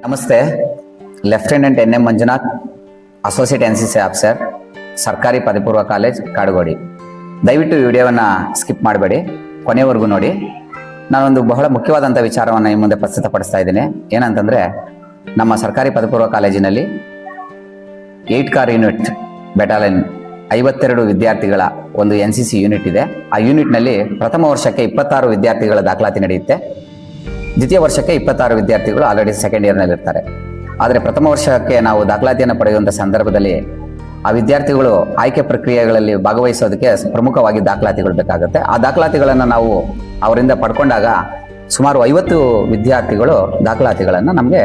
ನಮಸ್ತೆ. Lieutenant N M Manjunath, associate NCC officer, ಸರ್ಕಾರಿ ಪದವಿ ಪೂರ್ವ ಕಾಲೇಜ್ ಕಾಡುಗೋಡಿ. ದಯವಿಟ್ಟು ವಿಡಿಯೋವನ್ನು ಸ್ಕಿಪ್ ಮಾಡಬೇಡಿ, ಕೊನೆವರೆಗೂ ನೋಡಿ. ನಾನೊಂದು ಬಹಳ ಮುಖ್ಯವಾದಂಥ ವಿಚಾರವನ್ನು ಈ ಮುಂದೆ ಪ್ರಸ್ತುತಪಡಿಸ್ತಾ ಇದ್ದೀನಿ. ಏನಂತಂದರೆ, ನಮ್ಮ ಸರ್ಕಾರಿ ಪದವಿ ಪೂರ್ವ ಕಾಲೇಜಿನಲ್ಲಿ 8 ಕಾರ್ ಯೂನಿಟ್ ಬೆಟಾಲಿಯನ್ 52 ವಿದ್ಯಾರ್ಥಿಗಳ ಒಂದು NCC ಯೂನಿಟ್ ಇದೆ. ಆ ಯೂನಿಟ್ನಲ್ಲಿ ಪ್ರಥಮ ವರ್ಷಕ್ಕೆ 26 ವಿದ್ಯಾರ್ಥಿಗಳ ದಾಖಲಾತಿ ನಡೆಯುತ್ತೆ. ದ್ವಿತೀಯ ವರ್ಷಕ್ಕೆ 26 ವಿದ್ಯಾರ್ಥಿಗಳು ಆಲ್ರೆಡಿ ಸೆಕೆಂಡ್ ಇಯರ್ನಲ್ಲಿ ಇರ್ತಾರೆ. ಆದರೆ ಪ್ರಥಮ ವರ್ಷಕ್ಕೆ ನಾವು ದಾಖಲಾತಿಯನ್ನು ಪಡೆಯುವಂಥ ಸಂದರ್ಭದಲ್ಲಿ ಆ ವಿದ್ಯಾರ್ಥಿಗಳು ಆಯ್ಕೆ ಪ್ರಕ್ರಿಯೆಗಳಲ್ಲಿ ಭಾಗವಹಿಸೋದಕ್ಕೆ ಪ್ರಮುಖವಾಗಿ ದಾಖಲಾತಿಗಳು ಬೇಕಾಗುತ್ತೆ. ಆ ದಾಖಲಾತಿಗಳನ್ನು ನಾವು ಅವರಿಂದ ಪಡ್ಕೊಂಡಾಗ ಸುಮಾರು 50 ವಿದ್ಯಾರ್ಥಿಗಳು ದಾಖಲಾತಿಗಳನ್ನು ನಮಗೆ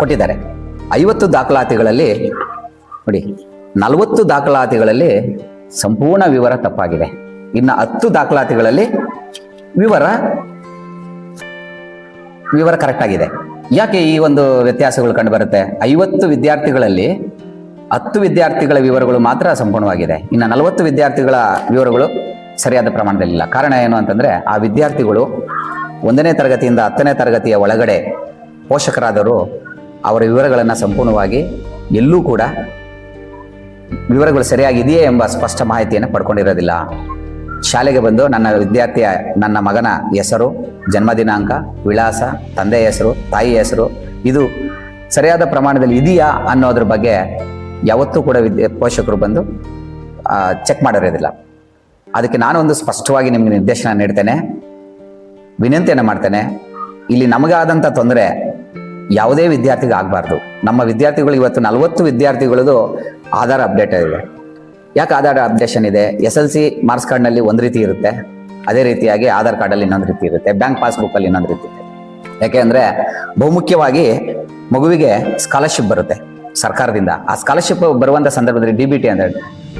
ಕೊಟ್ಟಿದ್ದಾರೆ. 50 ದಾಖಲಾತಿಗಳಲ್ಲಿ ನೋಡಿ, 40 ದಾಖಲಾತಿಗಳಲ್ಲಿ ಸಂಪೂರ್ಣ ವಿವರ ತಪ್ಪಾಗಿದೆ. ಇನ್ನು 10 ದಾಖಲಾತಿಗಳಲ್ಲಿ ವಿವರ ಕರೆಕ್ಟ್ ಆಗಿದೆ. ಯಾಕೆ ಈ ಒಂದು ವ್ಯತ್ಯಾಸಗಳು ಕಂಡು ಬರುತ್ತೆ? 50 ವಿದ್ಯಾರ್ಥಿಗಳಲ್ಲಿ 10 ವಿದ್ಯಾರ್ಥಿಗಳ ವಿವರಗಳು ಮಾತ್ರ ಸಂಪೂರ್ಣವಾಗಿದೆ. ಇನ್ನು 40 ವಿದ್ಯಾರ್ಥಿಗಳ ವಿವರಗಳು ಸರಿಯಾದ ಪ್ರಮಾಣದಲ್ಲಿಲ್ಲ. ಕಾರಣ ಏನು ಅಂತಂದ್ರೆ, ಆ ವಿದ್ಯಾರ್ಥಿಗಳು 1ನೇ ತರಗತಿಯಿಂದ 10ನೇ ತರಗತಿಯ ಒಳಗಡೆ ಪೋಷಕರಾದವರು ಅವರ ವಿವರಗಳನ್ನು ಸಂಪೂರ್ಣವಾಗಿ ಎಲ್ಲೂ ಕೂಡ ವಿವರಗಳು ಸರಿಯಾಗಿದೆಯೇ ಎಂಬ ಸ್ಪಷ್ಟ ಮಾಹಿತಿಯನ್ನು ಪಡ್ಕೊಂಡಿರೋದಿಲ್ಲ. ಶಾಲೆಗೆ ಬಂದು ನನ್ನ ಮಗನ ಹೆಸರು, ಜನ್ಮ ದಿನಾಂಕ, ವಿಳಾಸ, ತಂದೆಯ ಹೆಸರು, ತಾಯಿಯ ಹೆಸರು ಇದು ಸರಿಯಾದ ಪ್ರಮಾಣದಲ್ಲಿ ಇದೆಯಾ ಅನ್ನೋದ್ರ ಬಗ್ಗೆ ಯಾವತ್ತೂ ಕೂಡ ಪೋಷಕರು ಬಂದು ಚೆಕ್ ಮಾಡಿರೋದಿಲ್ಲ. ಅದಕ್ಕೆ ನಾನೊಂದು ಸ್ಪಷ್ಟವಾಗಿ ನಿಮಗೆ ನಿರ್ದೇಶನ ನೀಡ್ತೇನೆ, ವಿನಂತಿಯನ್ನು ಮಾಡ್ತೇನೆ. ಇಲ್ಲಿ ನಮಗಾದಂಥ ತೊಂದರೆ ಯಾವುದೇ ವಿದ್ಯಾರ್ಥಿಗೆ ಆಗಬಾರ್ದು. ನಮ್ಮ ವಿದ್ಯಾರ್ಥಿಗಳು ಇವತ್ತು 40 ವಿದ್ಯಾರ್ಥಿಗಳದು ಆಧಾರ್ ಅಪ್ಡೇಟ್ ಇದೆ. ಯಾಕೆ ಆಧಾರ್ ಅಪ್ಡೇಷನ್ ಇದೆ? SLC ಮಾರ್ಕ್ಸ್ ಕಾರ್ಡ್ನಲ್ಲಿ ಒಂದು ರೀತಿ ಇರುತ್ತೆ, ಅದೇ ರೀತಿಯಾಗಿ ಆಧಾರ್ ಕಾರ್ಡಲ್ಲಿ ಇನ್ನೊಂದು ರೀತಿ ಇರುತ್ತೆ, ಬ್ಯಾಂಕ್ ಪಾಸ್ಬುಕ್ಕಲ್ಲಿ ಇನ್ನೊಂದು ರೀತಿ ಇರುತ್ತೆ. ಯಾಕೆ ಅಂದರೆ, ಬಹುಮುಖ್ಯವಾಗಿ ಮಗುವಿಗೆ ಸ್ಕಾಲರ್ಶಿಪ್ ಬರುತ್ತೆ ಸರ್ಕಾರದಿಂದ. ಆ ಸ್ಕಾಲರ್ಶಿಪ್ ಬರುವಂಥ ಸಂದರ್ಭದಲ್ಲಿ DBT ಅಂದರೆ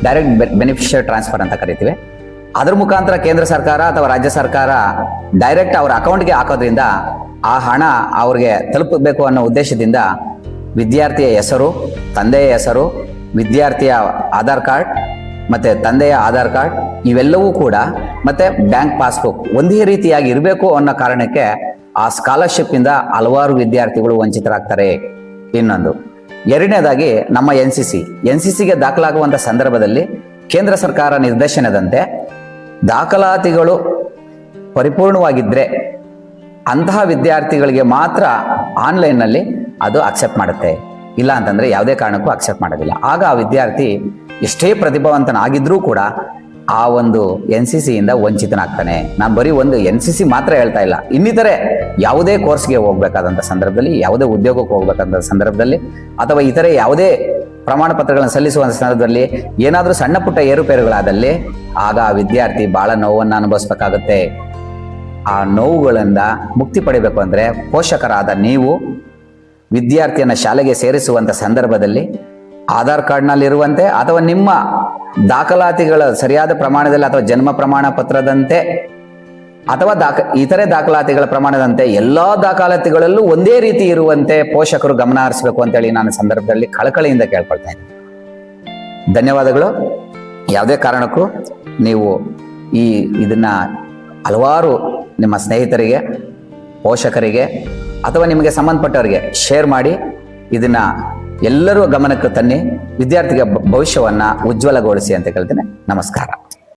ಡೈರೆಕ್ಟ್ ಬೆನಿಫಿಷಿಯರಿ ಟ್ರಾನ್ಸ್ಫರ್ ಅಂತ ಕರಿತೀವಿ. ಅದ್ರ ಮುಖಾಂತರ ಕೇಂದ್ರ ಸರ್ಕಾರ ಅಥವಾ ರಾಜ್ಯ ಸರ್ಕಾರ ಡೈರೆಕ್ಟ್ ಅವರ ಅಕೌಂಟ್ಗೆ ಹಾಕೋದ್ರಿಂದ ಆ ಹಣ ಅವ್ರಿಗೆ ತಲುಪಬೇಕು ಅನ್ನೋ ಉದ್ದೇಶದಿಂದ ವಿದ್ಯಾರ್ಥಿಯ ಹೆಸರು, ತಂದೆಯ ಹೆಸರು, ವಿದ್ಯಾರ್ಥಿಯ ಆಧಾರ್ ಕಾರ್ಡ್ ಮತ್ತು ತಂದೆಯ ಆಧಾರ್ ಕಾರ್ಡ್ ಇವೆಲ್ಲವೂ ಕೂಡ ಮತ್ತು ಬ್ಯಾಂಕ್ ಪಾಸ್ಬುಕ್ ಒಂದೇ ರೀತಿಯಾಗಿ ಇರಬೇಕು ಅನ್ನೋ ಕಾರಣಕ್ಕೆ ಆ ಸ್ಕಾಲರ್ಶಿಪ್ಪಿಂದ ಹಲವಾರು ವಿದ್ಯಾರ್ಥಿಗಳು ವಂಚಿತರಾಗ್ತಾರೆ. ಇನ್ನೊಂದು, ಎರಡನೇದಾಗಿ ನಮ್ಮ NCCಗೆ ದಾಖಲಾಗುವಂಥ ಸಂದರ್ಭದಲ್ಲಿ ಕೇಂದ್ರ ಸರ್ಕಾರ ನಿರ್ದೇಶನದಂತೆ ದಾಖಲಾತಿಗಳು ಪರಿಪೂರ್ಣವಾಗಿದ್ದರೆ ಅಂತಹ ವಿದ್ಯಾರ್ಥಿಗಳಿಗೆ ಮಾತ್ರ ಆನ್ಲೈನ್ನಲ್ಲಿ ಅದು ಅಕ್ಸೆಪ್ಟ್ ಮಾಡುತ್ತೆ. ಇಲ್ಲ ಅಂತಂದರೆ ಯಾವುದೇ ಕಾರಣಕ್ಕೂ ಅಕ್ಸೆಪ್ಟ್ ಮಾಡೋದಿಲ್ಲ. ಆಗ ಆ ವಿದ್ಯಾರ್ಥಿ ಎಷ್ಟೇ ಪ್ರತಿಭಾವಂತನಾಗಿದ್ರೂ ಕೂಡ ಆ ಒಂದು NCCಯಿಂದ ವಂಚಿತನಾಗ್ತಾನೆ. ನಾನು ಬರೀ ಒಂದು NCC ಮಾತ್ರ ಹೇಳ್ತಾ ಇಲ್ಲ, ಇನ್ನಿತರೆ ಯಾವುದೇ ಕೋರ್ಸ್ಗೆ ಹೋಗ್ಬೇಕಾದಂಥ ಸಂದರ್ಭದಲ್ಲಿ, ಯಾವುದೇ ಉದ್ಯೋಗಕ್ಕೆ ಹೋಗ್ಬೇಕಂತ ಸಂದರ್ಭದಲ್ಲಿ, ಅಥವಾ ಇತರೆ ಯಾವುದೇ ಪ್ರಮಾಣ ಪತ್ರಗಳನ್ನು ಸಲ್ಲಿಸುವಂಥ ಸಂದರ್ಭದಲ್ಲಿ ಏನಾದರೂ ಸಣ್ಣ ಪುಟ್ಟ ಏರುಪೇರುಗಳಾದಲ್ಲಿ ಆಗ ಆ ವಿದ್ಯಾರ್ಥಿ ಭಾಳ ನೋವನ್ನು ಅನುಭವಿಸ್ಬೇಕಾಗುತ್ತೆ. ಆ ನೋವುಗಳಿಂದ ಮುಕ್ತಿ ಪಡಿಬೇಕು ಅಂದರೆ ಪೋಷಕರಾದ ನೀವು ವಿದ್ಯಾರ್ಥಿಯನ್ನು ಶಾಲೆಗೆ ಸೇರಿಸುವಂಥ ಸಂದರ್ಭದಲ್ಲಿ ಆಧಾರ್ ಕಾರ್ಡ್ನಲ್ಲಿರುವಂತೆ ಅಥವಾ ನಿಮ್ಮ ದಾಖಲಾತಿಗಳ ಸರಿಯಾದ ಪ್ರಮಾಣದಲ್ಲಿ ಅಥವಾ ಜನ್ಮ ಪ್ರಮಾಣ ಪತ್ರದಂತೆ ಅಥವಾ ಇತರೆ ದಾಖಲಾತಿಗಳ ಪ್ರಮಾಣದಂತೆ ಎಲ್ಲ ದಾಖಲಾತಿಗಳಲ್ಲೂ ಒಂದೇ ರೀತಿ ಇರುವಂತೆ ಪೋಷಕರು ಗಮನ ಹರಿಸಬೇಕು ಅಂತೇಳಿ ನಾನು ಸಂದರ್ಭದಲ್ಲಿ ಕಳಕಳಿಯಿಂದ ಕೇಳ್ಕೊಳ್ತಾ ಇದ್ದೀನಿ. ಧನ್ಯವಾದಗಳು. ಯಾವುದೇ ಕಾರಣಕ್ಕೂ ನೀವು ಇದನ್ನ ಹಲವಾರು ನಿಮ್ಮ ಸ್ನೇಹಿತರಿಗೆ, ಪೋಷಕರಿಗೆ ಅಥವಾ ನಿಮಗೆ ಸಂಬಂಧಪಟ್ಟವರಿಗೆ ಶೇರ್ ಮಾಡಿ ಇದನ್ನ ಎಲ್ಲರೂ ಗಮನಕ್ಕೆ ತನ್ನಿ. ವಿದ್ಯಾರ್ಥಿಗೆ ಭವಿಷ್ಯವನ್ನು ಉಜ್ವಲಗೊಳಿಸಿ ಅಂತ ಹೇಳ್ತೇನೆ. ನಮಸ್ಕಾರ.